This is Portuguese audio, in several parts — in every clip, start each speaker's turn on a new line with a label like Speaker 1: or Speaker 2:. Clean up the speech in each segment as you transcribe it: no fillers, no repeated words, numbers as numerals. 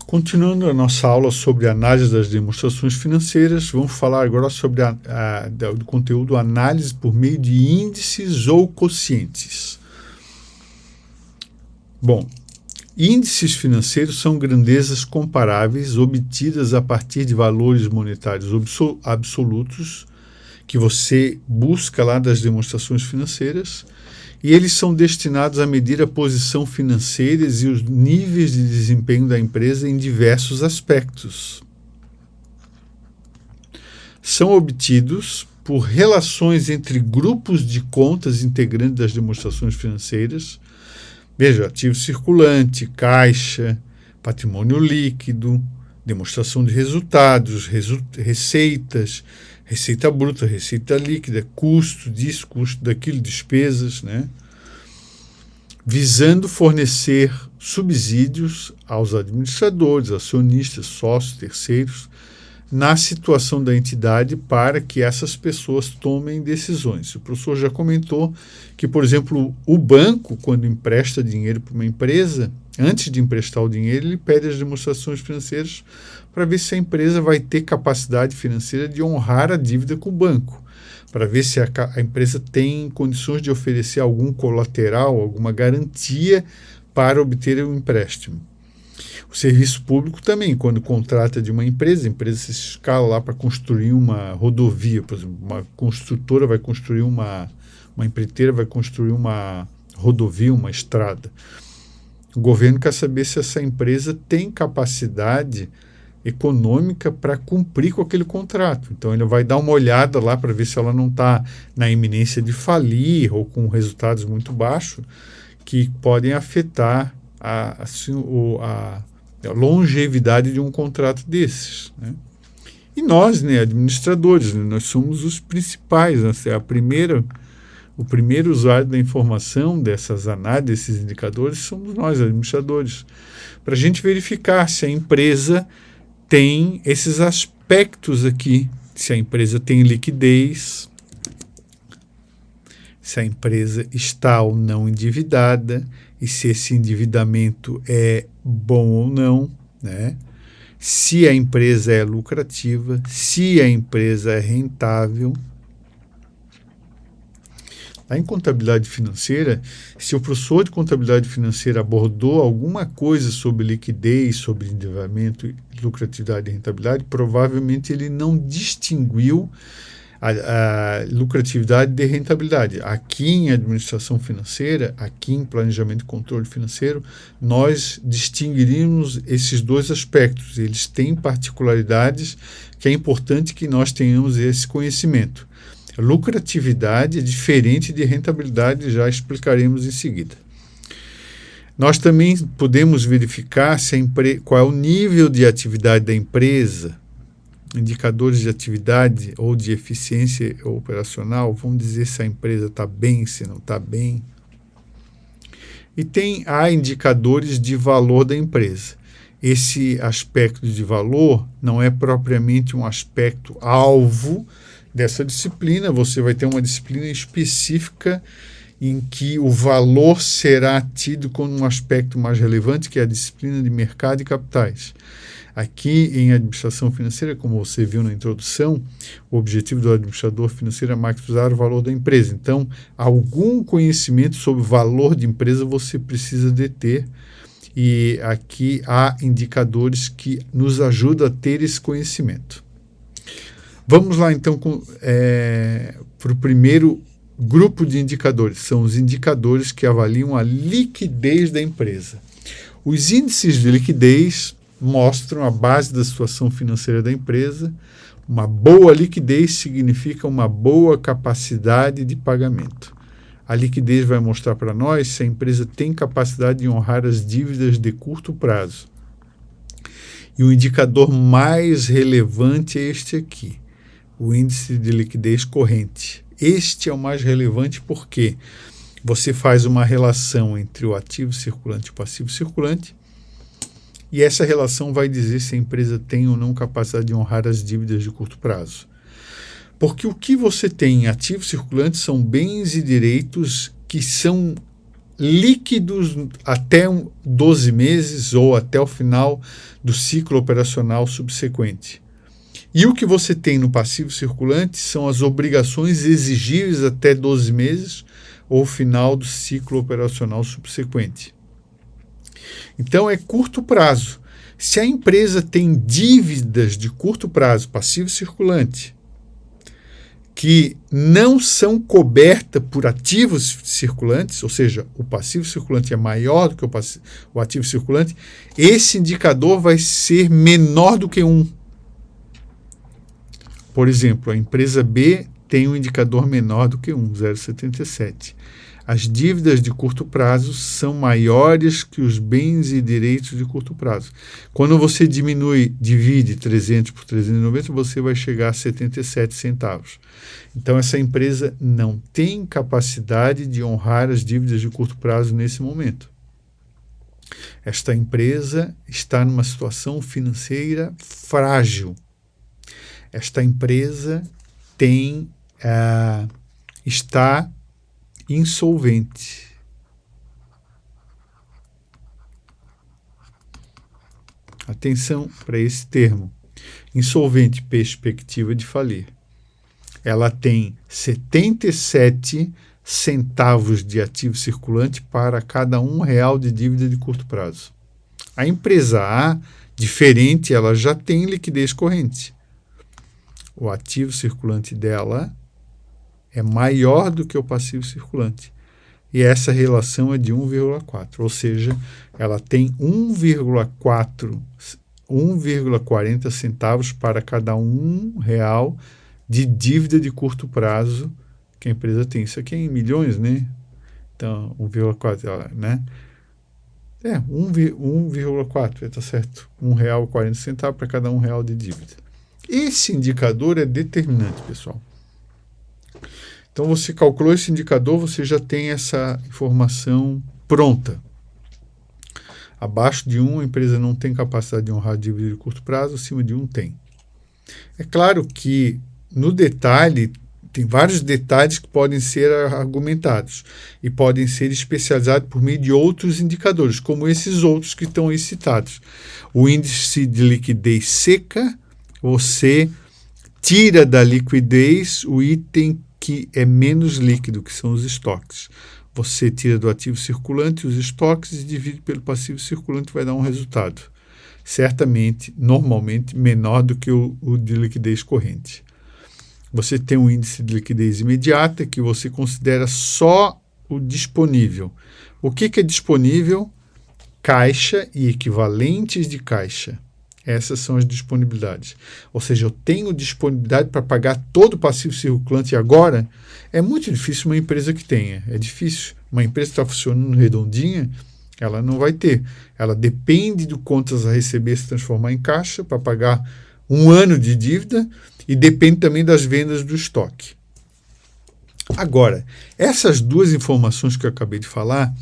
Speaker 1: Continuando a nossa aula sobre análise das demonstrações financeiras, vamos falar agora sobre do conteúdo análise por meio de índices ou quocientes. Bom, índices financeiros são grandezas comparáveis obtidas a partir de valores monetários absolutos que você busca lá das demonstrações financeiras, e eles são destinados a medir a posição financeira e os níveis de desempenho da empresa em diversos aspectos. São obtidos por relações entre grupos de contas integrantes das demonstrações financeiras. Veja, ativo circulante, caixa, patrimônio líquido, demonstração de resultados, receitas, receita bruta, receita líquida, custo disso, custo daquilo, despesas, né? Visando fornecer subsídios aos administradores, acionistas, sócios, terceiros, na situação da entidade para que essas pessoas tomem decisões. O professor já comentou que, por exemplo, o banco, quando empresta dinheiro para uma empresa, antes de emprestar o dinheiro, ele pede as demonstrações financeiras para ver se a empresa vai ter capacidade financeira de honrar a dívida com o banco, para ver se a empresa tem condições de oferecer algum colateral, alguma garantia para obter o empréstimo. O serviço público também, quando contrata de uma empresa, a empresa se escala lá para construir uma rodovia, por exemplo, uma construtora vai construir uma empreiteira vai construir uma rodovia, uma estrada. O governo quer saber se essa empresa tem capacidade econômica para cumprir com aquele contrato. Então ele vai dar uma olhada lá para ver se ela não está na iminência de falir ou com resultados muito baixos que podem afetar a longevidade de um contrato desses, né? E nós, né, administradores, né, nós somos os principais, né, o primeiro usuário da informação dessas análises, desses indicadores, somos nós, administradores, para a gente verificar se a empresa tem esses aspectos aqui, se a empresa tem liquidez, se a empresa está ou não endividada, e se esse endividamento é bom ou não, né? Se a empresa é lucrativa, se a empresa é rentável. Lá em contabilidade financeira, se o professor de contabilidade financeira abordou alguma coisa sobre liquidez, sobre endividamento, lucratividade e rentabilidade, provavelmente ele não distinguiu a lucratividade de rentabilidade. Aqui em administração financeira, aqui em planejamento e controle financeiro, nós distinguiríamos esses dois aspectos. Eles têm particularidades que é importante que nós tenhamos esse conhecimento. A lucratividade é diferente de rentabilidade, já explicaremos em seguida. Nós também podemos verificar qual é o nível de atividade da empresa, indicadores de atividade ou de eficiência operacional, vamos dizer se a empresa está bem, se não está bem. E há indicadores de valor da empresa. Esse aspecto de valor não é propriamente um aspecto alvo dessa disciplina, você vai ter uma disciplina específica em que o valor será tido como um aspecto mais relevante, que é a disciplina de mercado e capitais. Aqui em administração financeira, como você viu na introdução, o objetivo do administrador financeiro é maximizar o valor da empresa. Então, algum conhecimento sobre o valor de empresa você precisa de ter, e aqui há indicadores que nos ajudam a ter esse conhecimento. Vamos lá então para o primeiro grupo de indicadores. São os indicadores que avaliam a liquidez da empresa. Os índices de liquidez mostram a base da situação financeira da empresa. Uma boa liquidez significa uma boa capacidade de pagamento. A liquidez vai mostrar para nós se a empresa tem capacidade de honrar as dívidas de curto prazo. E o indicador mais relevante é este aqui, o índice de liquidez corrente. Este é o mais relevante porque você faz uma relação entre o ativo circulante e o passivo circulante, e essa relação vai dizer se a empresa tem ou não capacidade de honrar as dívidas de curto prazo. Porque o que você tem em ativo circulante são bens e direitos que são líquidos até 12 meses ou até o final do ciclo operacional subsequente. E o que você tem no passivo circulante são as obrigações exigíveis até 12 meses ou final do ciclo operacional subsequente. Então, é curto prazo. Se a empresa tem dívidas de curto prazo, passivo circulante, que não são cobertas por ativos circulantes, ou seja, o passivo circulante é maior do que o ativo circulante, esse indicador vai ser menor do que 1. Por exemplo, a empresa B tem um indicador menor do que 1, 0,77. As dívidas de curto prazo são maiores que os bens e direitos de curto prazo. Quando você divide 300 por 390, você vai chegar a 77 centavos. Então, essa empresa não tem capacidade de honrar as dívidas de curto prazo nesse momento. Esta empresa está numa situação financeira frágil. Esta empresa está insolvente. Atenção para esse termo. Insolvente, perspectiva de falir. Ela tem 77 centavos de ativo circulante para cada R$1 de dívida de curto prazo. A empresa A, diferente, ela já tem liquidez corrente. O ativo circulante dela é maior do que o passivo circulante. E essa relação é de 1,4. Ou seja, ela tem 1,40 centavos para cada R$1 de dívida de curto prazo que a empresa tem. Isso aqui é em milhões, né? Então, 1,4, né? 1,4, está certo. R$1,40 para cada R$1 de dívida. Esse indicador é determinante, pessoal. Então, você calculou esse indicador, você já tem essa informação pronta. Abaixo de 1, a empresa não tem capacidade de honrar a dívida de curto prazo, acima de 1 tem. É claro que, no detalhe, tem vários detalhes que podem ser argumentados e podem ser especializados por meio de outros indicadores, como esses outros que estão aí citados. O índice de liquidez seca, você tira da liquidez o item que é menos líquido, que são os estoques. Você tira do ativo circulante os estoques e divide pelo passivo circulante, vai dar um resultado. Certamente, normalmente, menor do que o de liquidez corrente. Você tem um índice de liquidez imediata, que você considera só o disponível. O que é disponível? Caixa e equivalentes de caixa. Essas são as disponibilidades. Ou seja, eu tenho disponibilidade para pagar todo o passivo circulante agora. É muito difícil uma empresa que tenha. É difícil. Uma empresa que está funcionando redondinha, ela não vai ter. Ela depende do contas a receber se transformar em caixa para pagar 1 ano de dívida e depende também das vendas do estoque. Agora, essas duas informações que eu acabei de falar,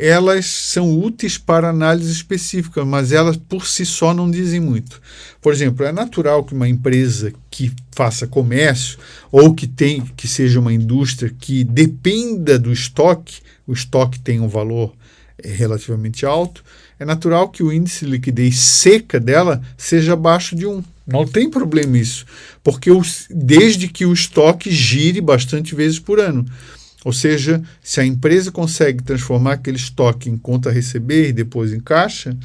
Speaker 1: elas são úteis para análise específica, mas elas por si só não dizem muito. Por exemplo, é natural que uma empresa que faça comércio ou que seja uma indústria que dependa do estoque, o estoque tem um valor relativamente alto, é natural que o índice de liquidez seca dela seja abaixo de 1. Não tem problema isso, porque desde que o estoque gire bastante vezes por ano. Ou seja, se a empresa consegue transformar aquele estoque em conta a receber e depois em caixa,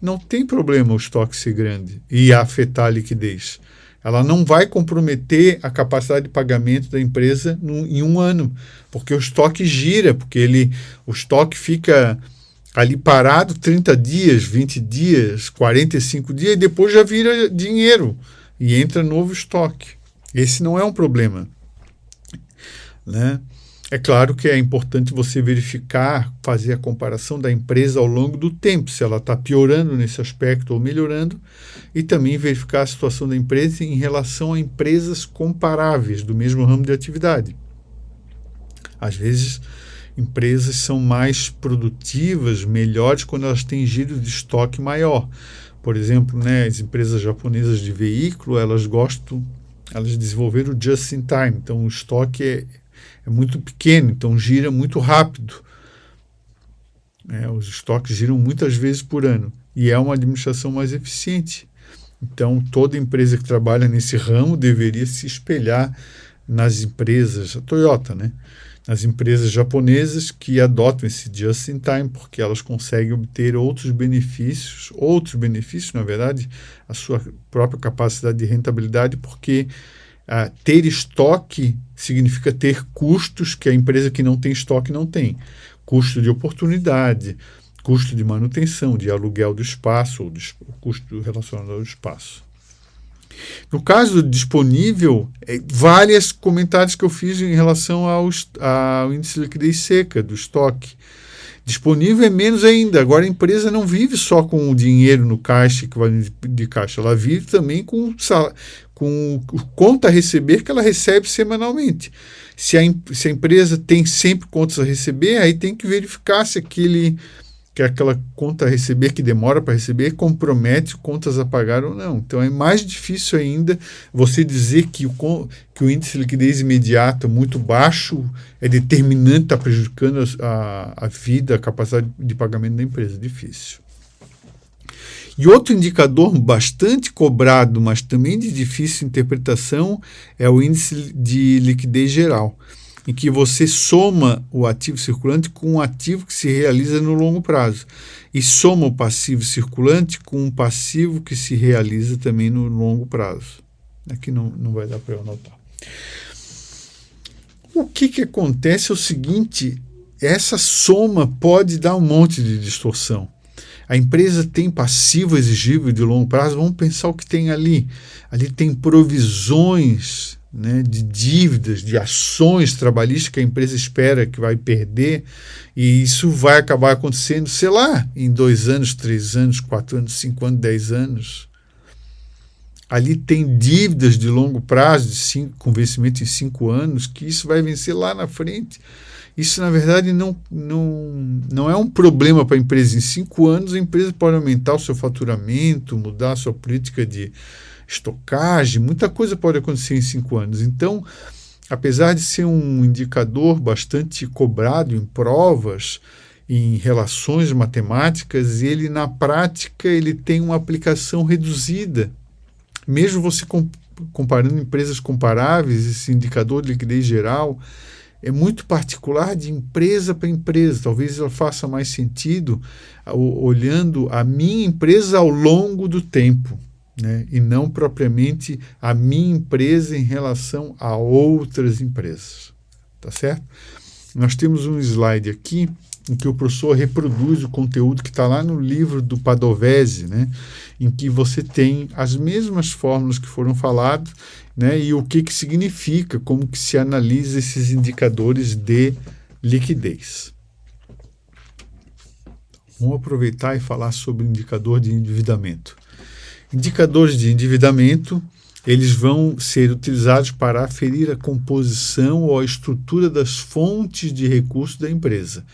Speaker 1: não tem problema o estoque ser grande e afetar a liquidez. Ela não vai comprometer a capacidade de pagamento da empresa em 1 ano, porque o estoque gira, porque o estoque fica ali parado 30 dias, 20 dias, 45 dias, e depois já vira dinheiro e entra novo estoque. Esse não é um problema, né? É claro que é importante você verificar, fazer a comparação da empresa ao longo do tempo, se ela está piorando nesse aspecto ou melhorando, e também verificar a situação da empresa em relação a empresas comparáveis do mesmo ramo de atividade. Às vezes, empresas são mais produtivas, melhores, quando elas têm giro de estoque maior. Por exemplo, né, as empresas japonesas de veículo, elas desenvolveram o just in time, então o estoque é muito pequeno, então gira muito rápido. né? Os estoques giram muitas vezes por ano e é uma administração mais eficiente. Então, toda empresa que trabalha nesse ramo deveria se espelhar nas empresas, a Toyota, né? Nas empresas japonesas que adotam esse just-in-time, porque elas conseguem obter outros benefícios, na verdade, a sua própria capacidade de rentabilidade, porque ter estoque significa ter custos que a empresa que não tem estoque não tem. Custo de oportunidade, custo de manutenção, de aluguel do espaço, ou custo relacionado ao espaço. No caso do disponível, vários comentários que eu fiz em relação ao índice de liquidez seca do estoque. Disponível é menos ainda. Agora a empresa não vive só com o dinheiro no caixa, que vai de caixa, ela vive também com conta a receber que ela recebe semanalmente. Se a empresa tem sempre contas a receber, aí tem que verificar se aquela conta a receber que demora para receber compromete contas a pagar ou não. Então é mais difícil ainda você dizer que o índice de liquidez imediata muito baixo é determinante, está prejudicando a vida, a capacidade de pagamento da empresa. Difícil. E outro indicador bastante cobrado, mas também de difícil interpretação, é o índice de liquidez geral, em que você soma o ativo circulante com um ativo que se realiza no longo prazo e soma o passivo circulante com um passivo que se realiza também no longo prazo. Aqui não vai dar para eu anotar. O que acontece é o seguinte, essa soma pode dar um monte de distorção. A empresa tem passivo exigível de longo prazo, vamos pensar o que tem ali. Ali tem provisões, né, de dívidas, de ações trabalhistas que a empresa espera que vai perder, e isso vai acabar acontecendo, sei lá, em 2 anos, 3 anos, 4 anos, 5 anos, 10 anos. Ali tem dívidas de longo prazo, com vencimento em 5 anos, que isso vai vencer lá na frente. Isso, na verdade, não é um problema para a empresa. Em 5 anos, a empresa pode aumentar o seu faturamento, mudar a sua política de estocagem, muita coisa pode acontecer em 5 anos. Então, apesar de ser um indicador bastante cobrado em provas, em relações matemáticas, ele, na prática, ele tem uma aplicação reduzida. Mesmo você comparando empresas comparáveis, esse indicador de liquidez geral é muito particular de empresa para empresa. Talvez ela faça mais sentido olhando a minha empresa ao longo do tempo, né? E não propriamente a minha empresa em relação a outras empresas. Tá certo? Nós temos um slide aqui em que o professor reproduz o conteúdo que está lá no livro do Padovese, né? Em que você tem as mesmas fórmulas que foram faladas, né? E o que significa, como que se analisa esses indicadores de liquidez. Vamos aproveitar e falar sobre o indicador de endividamento. Indicadores de endividamento, eles vão ser utilizados para aferir a composição ou a estrutura das fontes de recursos da empresa,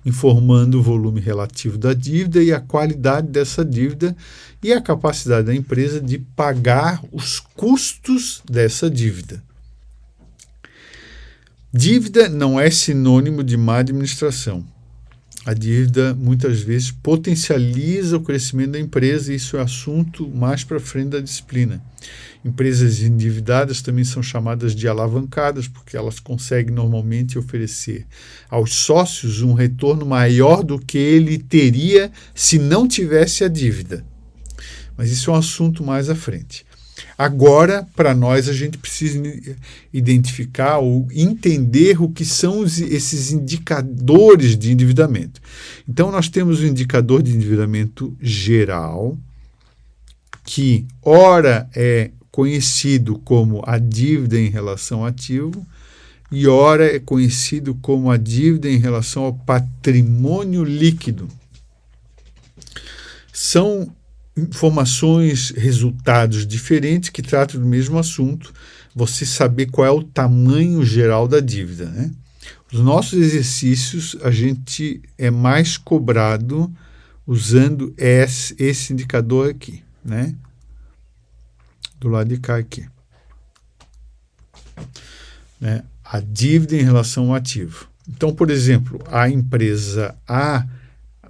Speaker 1: informando o volume relativo da dívida e a qualidade dessa dívida e a capacidade da empresa de pagar os custos dessa dívida. Dívida não é sinônimo de má administração. A dívida muitas vezes potencializa o crescimento da empresa e isso é assunto mais para frente da disciplina. Empresas endividadas também são chamadas de alavancadas porque elas conseguem normalmente oferecer aos sócios um retorno maior do que ele teria se não tivesse a dívida. Mas isso é um assunto mais à frente. Agora, para nós, a gente precisa identificar ou entender o que são esses indicadores de endividamento. Então, nós temos o indicador de endividamento geral, que ora é conhecido como a dívida em relação ao ativo, e ora é conhecido como a dívida em relação ao patrimônio líquido. São informações, resultados diferentes que tratam do mesmo assunto, você saber qual é o tamanho geral da dívida, né? Os nossos exercícios, a gente é mais cobrado usando esse indicador aqui, né? Do lado de cá aqui. Né? A dívida em relação ao ativo. Então, por exemplo, a empresa A,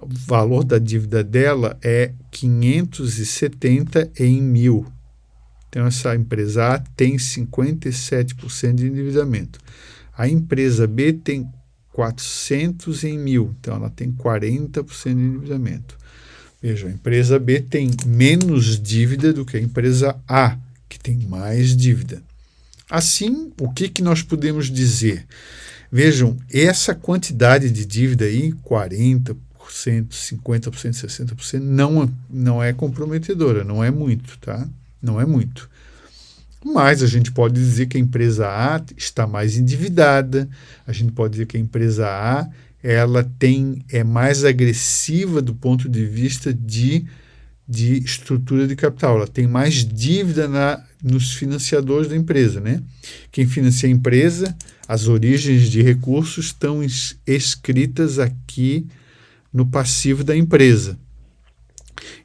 Speaker 1: o valor da dívida dela é 570 em 1.000. Então, essa empresa A tem 57% de endividamento. A empresa B tem 400 em 1.000, então ela tem 40% de endividamento. Veja, a empresa B tem menos dívida do que a empresa A, que tem mais dívida. Assim, o que nós podemos dizer? Vejam, essa quantidade de dívida aí, 40%, 50%, 60%, não é comprometedora, não é muito, tá? Não é muito. Mas a gente pode dizer que a empresa A está mais endividada, a gente pode dizer que a empresa A é mais agressiva do ponto de vista de estrutura de capital, ela tem mais dívida nos financiadores da empresa, né? Quem financia a empresa, as origens de recursos estão escritas aqui no passivo da empresa.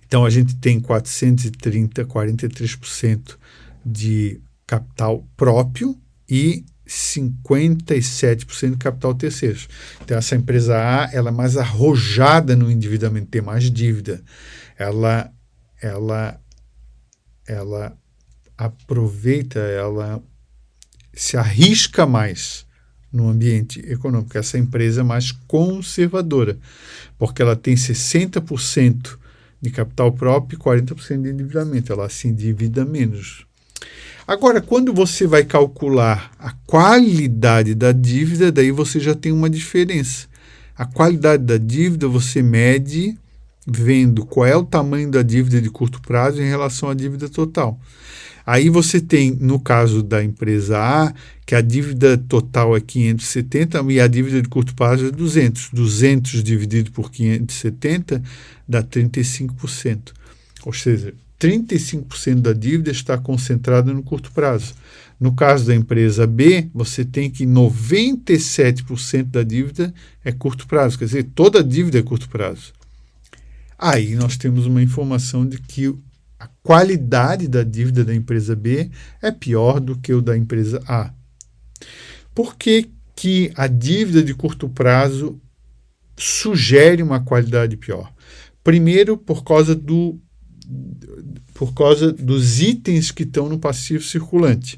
Speaker 1: Então, a gente tem 43% de capital próprio e 57% de capital terceiros. Então, essa empresa A, ela é mais arrojada no endividamento, tem mais dívida. Ela aproveita, ela se arrisca mais no ambiente econômico. Essa empresa é mais conservadora, porque ela tem 60% de capital próprio e 40% de endividamento. Ela se endivida menos. Agora, quando você vai calcular a qualidade da dívida, daí você já tem uma diferença. A qualidade da dívida você mede vendo qual é o tamanho da dívida de curto prazo em relação à dívida total. Aí você tem, no caso da empresa A, que a dívida total é 570 e a dívida de curto prazo é 200. 200 dividido por 570 dá 35%. Ou seja, 35% da dívida está concentrada no curto prazo. No caso da empresa B, você tem que 97% da dívida é curto prazo. Quer dizer, toda a dívida é curto prazo. Aí nós temos uma informação de que a qualidade da dívida da empresa B é pior do que o da empresa A. Por que a dívida de curto prazo sugere uma qualidade pior? Primeiro, por causa dos itens que estão no passivo circulante.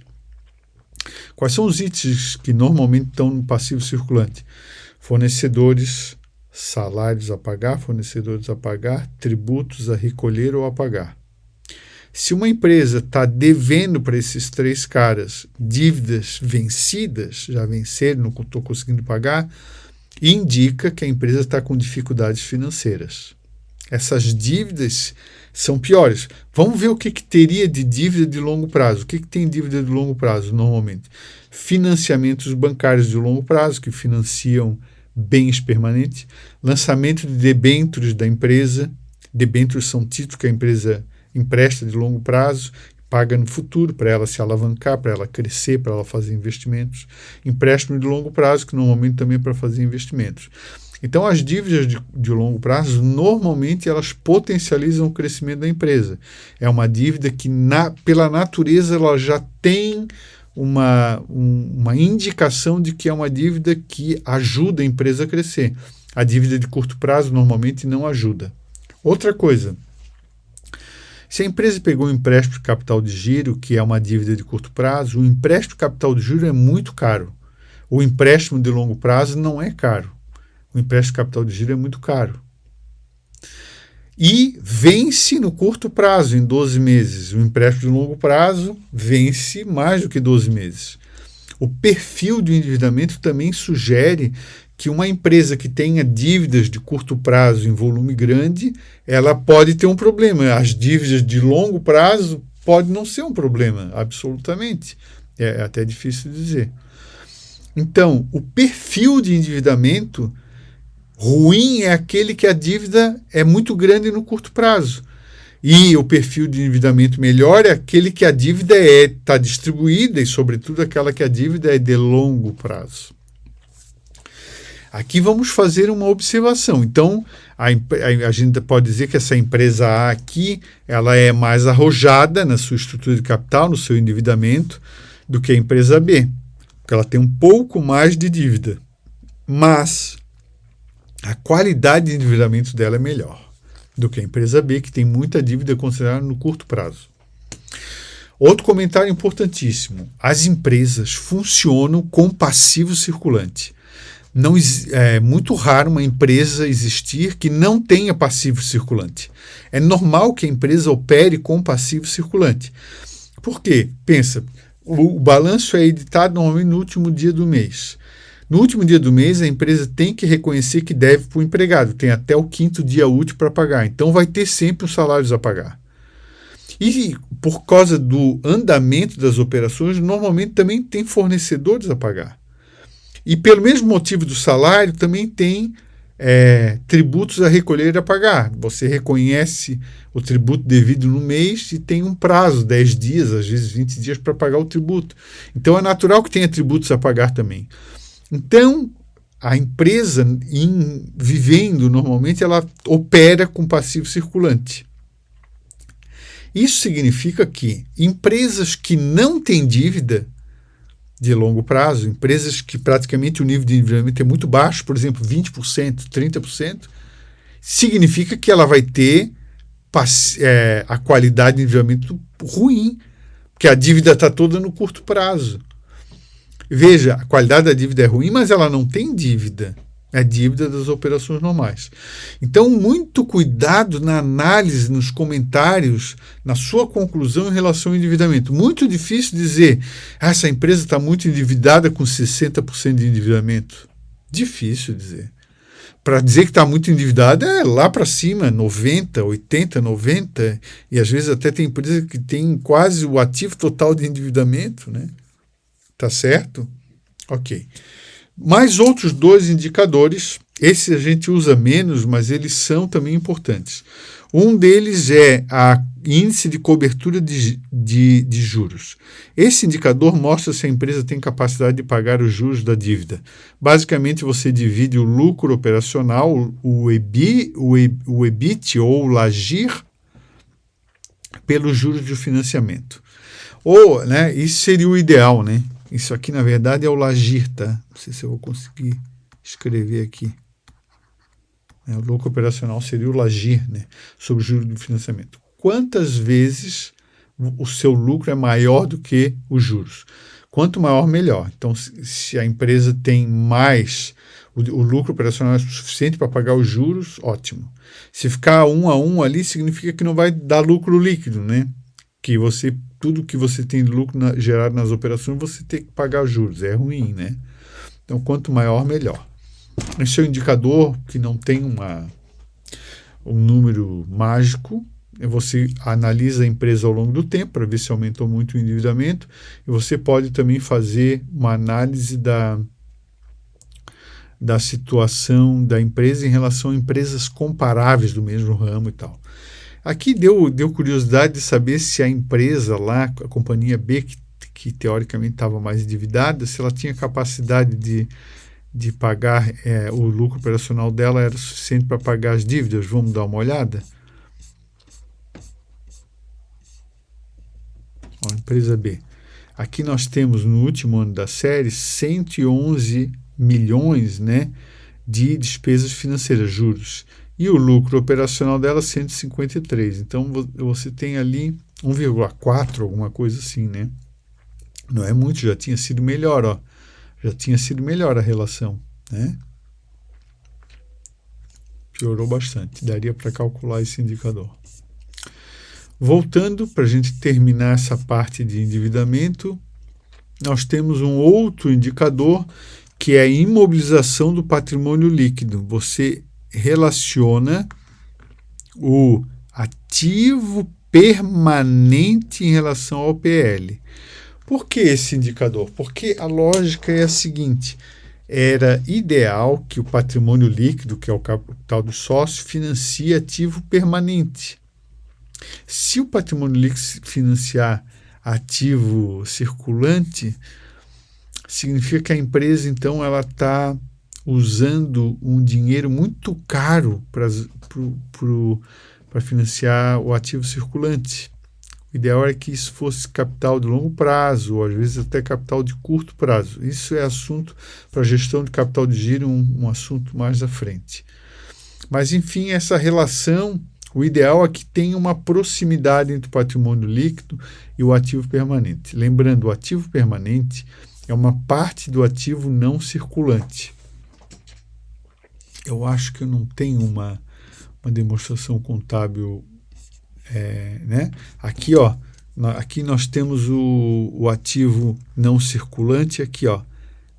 Speaker 1: Quais são os itens que normalmente estão no passivo circulante? Fornecedores, salários a pagar, fornecedores a pagar, tributos a recolher ou a pagar. Se uma empresa está devendo para esses três caras dívidas vencidas, já venceram, não estou conseguindo pagar, indica que a empresa está com dificuldades financeiras. Essas dívidas são piores. Vamos ver o que teria de dívida de longo prazo. O que tem dívida de longo prazo normalmente? Financiamentos bancários de longo prazo, que financiam bens permanentes, lançamento de debêntures da empresa. Debêntures são títulos que a empresa empresta de longo prazo, paga no futuro para ela se alavancar, para ela crescer, para ela fazer investimentos. Empréstimo de longo prazo, que normalmente também é para fazer investimentos. Então, as dívidas de longo prazo, normalmente, elas potencializam o crescimento da empresa. É uma dívida que, pela natureza, ela já tem uma indicação de que é uma dívida que ajuda a empresa a crescer. A dívida de curto prazo, normalmente, não ajuda. Outra coisa, se a empresa pegou um empréstimo de capital de giro, que é uma dívida de curto prazo, o empréstimo de capital de giro é muito caro. O empréstimo de longo prazo não é caro. O empréstimo de capital de giro é muito caro. E vence no curto prazo, em 12 meses. O empréstimo de longo prazo vence mais do que 12 meses. O perfil de endividamento também sugere que uma empresa que tenha dívidas de curto prazo em volume grande, ela pode ter um problema. As dívidas de longo prazo pode não ser um problema, absolutamente. É até difícil de dizer. Então, o perfil de endividamento ruim é aquele que a dívida é muito grande no curto prazo. E o perfil de endividamento melhor é aquele que a dívida está distribuída e, sobretudo, aquela que a dívida é de longo prazo. Aqui vamos fazer uma observação. Então, a gente pode dizer que essa empresa A aqui, ela é mais arrojada na sua estrutura de capital, no seu endividamento, do que a empresa B, porque ela tem um pouco mais de dívida. Mas a qualidade de endividamento dela é melhor do que a empresa B, que tem muita dívida considerada no curto prazo. Outro comentário importantíssimo: as empresas funcionam com passivo circulante. Não, é muito raro uma empresa existir que não tenha passivo circulante. É normal que a empresa opere com passivo circulante. Por quê? Pensa, o balanço é editado normalmente no último dia do mês. No último dia do mês, a empresa tem que reconhecer que deve para o empregado. Tem até o 5º dia útil para pagar. Então, vai ter sempre os salários a pagar. E por causa do andamento das operações, normalmente também tem fornecedores a pagar. E pelo mesmo motivo do salário, também tem tributos a recolher e a pagar. Você reconhece o tributo devido no mês e tem um prazo, 10 dias, às vezes 20 dias, para pagar o tributo. Então é natural que tenha tributos a pagar também. Então, a empresa, vivendo normalmente, ela opera com passivo circulante. Isso significa que empresas que não têm dívida de longo prazo, empresas que praticamente o nível de endividamento é muito baixo, por exemplo, 20%, 30%, significa que ela vai ter a qualidade de endividamento ruim, porque a dívida está toda no curto prazo. Veja, a qualidade da dívida é ruim, mas ela não tem dívida. É dívida das operações normais. Então, muito cuidado na análise, nos comentários, na sua conclusão em relação ao endividamento. Muito difícil dizer, essa empresa está muito endividada com 60% de endividamento. Difícil dizer. Para dizer que está muito endividada é lá para cima, 90%, 80%, 90%, e às vezes até tem empresa que tem quase o ativo total de endividamento, né? Tá certo? Ok. Mais outros 2 indicadores, esse a gente usa menos, mas eles são também importantes. Um deles é a índice de cobertura de juros. Esse indicador mostra se a empresa tem capacidade de pagar os juros da dívida. Basicamente, você divide o lucro operacional, o EBIT ou o LAGIR, pelos juros de financiamento. Ou, né, isso seria o ideal, né? Isso aqui, na verdade, é o LAGIR, tá? Não sei se eu vou conseguir escrever aqui. O lucro operacional seria o LAGIR, né? Sobre o juros de financiamento. Quantas vezes o seu lucro é maior do que os juros? Quanto maior, melhor. Então, se a empresa tem mais, o lucro operacional é suficiente para pagar os juros, ótimo. Se ficar 1 a 1 ali, significa que não vai dar lucro líquido, né? Que tudo que você tem de lucro gerado nas operações, você tem que pagar os juros. É ruim, né? Então, quanto maior, melhor. Esse é um indicador que não tem um número mágico. Você analisa a empresa ao longo do tempo para ver se aumentou muito o endividamento. E você pode também fazer uma análise da situação da empresa em relação a empresas comparáveis do mesmo ramo e tal. Aqui deu curiosidade de saber se a empresa lá, a companhia B, que teoricamente estava mais endividada, se ela tinha capacidade de pagar, o lucro operacional dela era suficiente para pagar as dívidas. Vamos dar uma olhada? Ó, empresa B. Aqui nós temos, no último ano da série, 111 milhões, né, de despesas financeiras, juros. E o lucro operacional dela, 153. Então, você tem ali 1,4, alguma coisa assim, né? Não é muito, já tinha sido melhor, ó. Já tinha sido melhor a relação, né? Piorou bastante. Daria para calcular esse indicador. Voltando, para a gente terminar essa parte de endividamento, nós temos um outro indicador que é a imobilização do patrimônio líquido. Você relaciona o ativo permanente em relação ao PL. Por que esse indicador? Porque a lógica é a seguinte: era ideal que o patrimônio líquido, que é o capital do sócio, financie ativo permanente. Se o patrimônio líquido financiar ativo circulante, significa que a empresa, então, ela está usando um dinheiro muito caro para financiar o ativo circulante. O ideal era que isso fosse capital de longo prazo, ou às vezes até capital de curto prazo. Isso é assunto para gestão de capital de giro, um assunto mais à frente. Mas, enfim, essa relação, o ideal é que tenha uma proximidade entre o patrimônio líquido e o ativo permanente. Lembrando, o ativo permanente é uma parte do ativo não circulante. Eu acho que eu não tenho uma demonstração contábil, né? Aqui, ó, aqui nós temos o ativo não circulante, aqui, ó,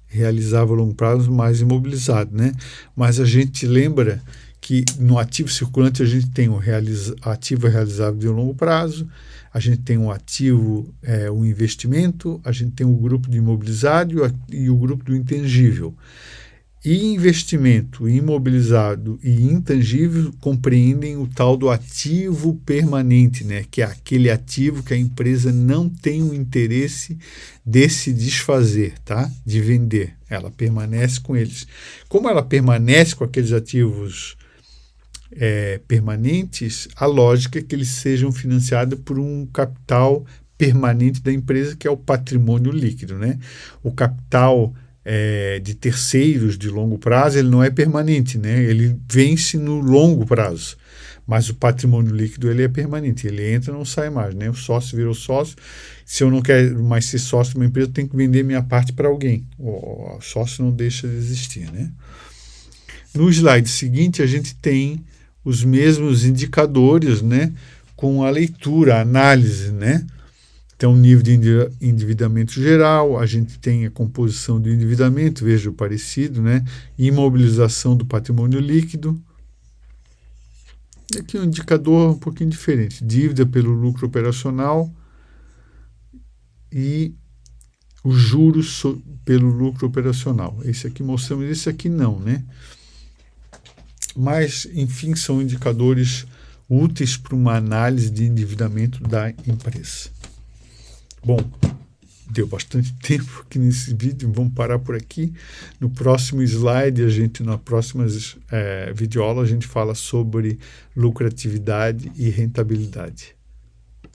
Speaker 1: realizável a longo prazo mais imobilizado, né? Mas a gente lembra que no ativo circulante a gente tem o ativo realizável de longo prazo, a gente tem um ativo, um investimento, a gente tem o grupo do imobilizado e o grupo do intangível. E investimento, imobilizado e intangível compreendem o tal do ativo permanente, né? Que é aquele ativo que a empresa não tem o interesse de se desfazer, tá? De vender. Ela permanece com eles. Como ela permanece com aqueles ativos permanentes, a lógica é que eles sejam financiados por um capital permanente da empresa, que é o patrimônio líquido, né? O capital de terceiros de longo prazo, ele não é permanente, né? Ele vence no longo prazo, mas o patrimônio líquido ele é permanente, ele entra e não sai mais, né? O sócio virou sócio, se eu não quero mais ser sócio de uma empresa, eu tenho que vender minha parte para alguém, o sócio não deixa de existir, né? No slide seguinte, a gente tem os mesmos indicadores, né? Com a leitura, a análise, né? Então, nível de endividamento geral, a gente tem a composição do endividamento, veja o parecido, né? Imobilização do patrimônio líquido. E aqui um indicador um pouquinho diferente, dívida pelo lucro operacional e os juros pelo lucro operacional. Esse aqui mostramos, esse aqui não, né? Mas, enfim, são indicadores úteis para uma análise de endividamento da empresa. Bom, deu bastante tempo aqui nesse vídeo, vamos parar por aqui. No próximo slide, na próxima videoaula, a gente fala sobre lucratividade e rentabilidade.